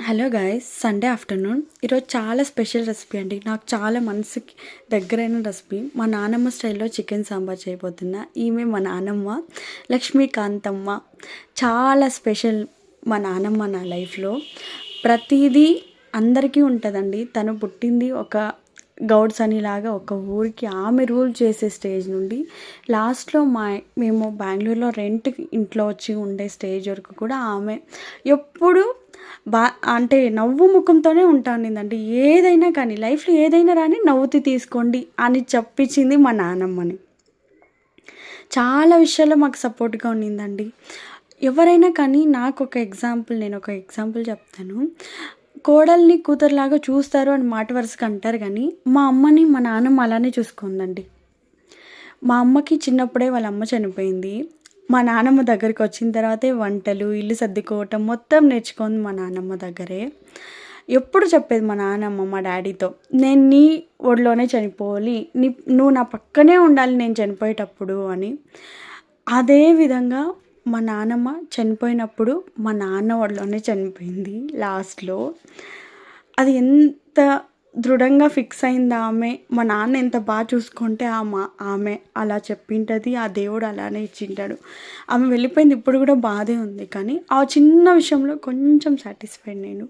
Hello guys, Sunday afternoon. ఈరోజు చాలా special recipe అండి. నాకు చాలా మనసుకి దగ్గరైన రెసిపీ. మా నానమ్మ స్టైల్లో చికెన్ సాంబార్ చేయబోతున్నా. ఈమె మా నానమ్మ లక్ష్మీకాంతమ్మ. చాలా స్పెషల్ మా నానమ్మ నా లైఫ్లో. ప్రతిదీ అందరికీ ఉంటుందండి. తను పుట్టింది ఒక గౌడ్స్ అనేలాగా ఒక ఊరికి ఆమె రూల్ చేసే స్టేజ్ నుండి లాస్ట్లో మేము బెంగళూరులో రెంట్ ఇంట్లో వచ్చి ఉండే స్టేజ్ వరకు కూడా ఆమె ఎప్పుడు అంటే నవ్వు ముఖంతోనే ఉంటానండి. ఏదైనా కానీ లైఫ్లో ఏదైనా రాని నవ్వుతూ తీసుకోండి అని చెప్పించింది మా నానమ్మని. చాలా విషయాల్లో మాకు సపోర్ట్గా ఉండిందండి. ఎవరైనా కానీ నేను ఒక ఎగ్జాంపుల్ చెప్తాను. కోడల్ని కూతురులాగా చూస్తారు అని మాట వరుసగా అంటారు, కానీ మా అమ్మని మా నాన్నమ్మ అలానే చూసుకుందండి. మా అమ్మకి చిన్నప్పుడే వాళ్ళ అమ్మ చనిపోయింది. మా నాన్నమ్మ దగ్గరికి వచ్చిన తర్వాతే వంటలు, ఇల్లు సర్దుకోవటం మొత్తం నేర్చుకుంది మా నాన్నమ్మ దగ్గరే. ఎప్పుడు చెప్పేది మా నాన్నమ్మ మా డాడీతో, నేను నీ ఒడిలోనే చనిపోవాలి, నువ్వు నా పక్కనే ఉండాలి నేను చనిపోయేటప్పుడు అని. అదేవిధంగా మా నాన్నమ్మ చనిపోయినప్పుడు మా నాన్న ఒడిలోనే చనిపోయింది లాస్ట్లో. అది ఎంత దృఢంగా ఫిక్స్ అయింది ఆమె. మా నాన్న ఎంత బాగా చూసుకుంటే ఆమె అలా చెప్పింటుంది. ఆ దేవుడు అలానే ఇచ్చింటాడు. ఆమె వెళ్ళిపోయింది, ఇప్పుడు కూడా బాధే ఉంది, కానీ ఆ చిన్న విషయంలో కొంచెం సాటిస్ఫైడ్ నేను.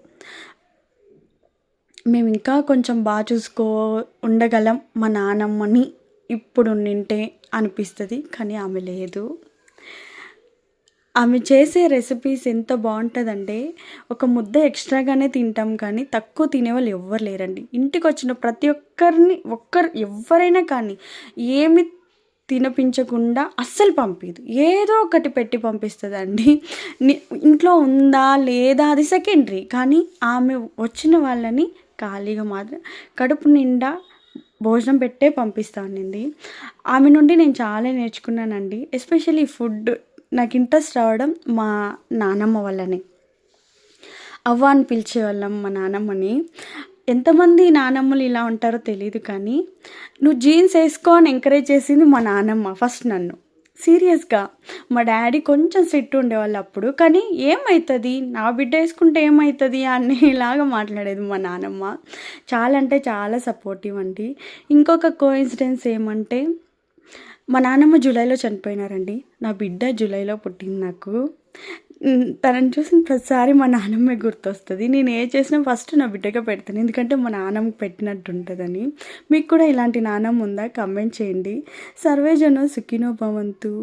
మేము ఇంకా కొంచెం బాగా ఉండగలం మా నానమ్మని ఇప్పుడు నింటే అనిపిస్తుంది, కానీ ఆమె లేదు. ఆమె చేసే రెసిపీస్ ఎంత బాగుంటుందంటే ఒక ముద్ద ఎక్స్ట్రాగానే తింటాం, కానీ తక్కువ తినేవాళ్ళు ఎవ్వరు లేరండి. ఇంటికి వచ్చిన ప్రతి ఎవరైనా కానీ ఏమి తినిపించకుండా అస్సలు పంపిదు. ఏదో ఒకటి పెట్టి పంపిస్తుందండి. ఇంట్లో ఉందా లేదా అది సెకండరీ, కానీ ఆమె వచ్చిన వాళ్ళని ఖాళీగా మాత్రం కడుపు నిండా భోజనం పెట్టే పంపిస్తానండి. ఆమె నుండి నేను చాలా నేర్చుకున్నానండి. ఎస్పెషల్లీ ఫుడ్ నాకు ఇంట్రెస్ట్ రావడం మా నానమ్మ వల్లనే. అవ్వ అని పిలిచేవాళ్ళం మా నానమ్మని. ఎంతమంది నానమ్మలు ఇలా ఉంటారో తెలియదు, కానీ నువ్వు జీన్స్ వేసుకో అని ఎంకరేజ్ చేసింది మా నానమ్మ ఫస్ట్ నన్ను. సీరియస్గా మా డాడీ కొంచెం స్ట్రిక్ట్ ఉండేవాళ్ళు అప్పుడు, కానీ ఏమవుతుంది నా బిడ్డ వేసుకుంటే ఏమవుతుంది అనేలాగా మాట్లాడేది మా నానమ్మ. చాలా అంటే చాలా సపోర్టివ్ అండి. ఇంకొక కోఇన్సిడెన్స్ ఏమంటే, మా నాన్నమ్మ జూలైలో చనిపోయినారండి. నా బిడ్డ జూలైలో పుట్టింది నాకు. తనని చూసిన ప్రతిసారి మా నాన్నమ్మే గుర్తొస్తుంది. నేను ఏ చేసినా ఫస్ట్ నా బిడ్డగా పెడతాను, ఎందుకంటే మా నాన్నమ్మకి పెట్టినట్టు ఉంటుందని. మీకు కూడా ఇలాంటి నాన్నమ్మ ఉందా? కమెంట్ చేయండి. సర్వే జన సుఖినో భవంతు.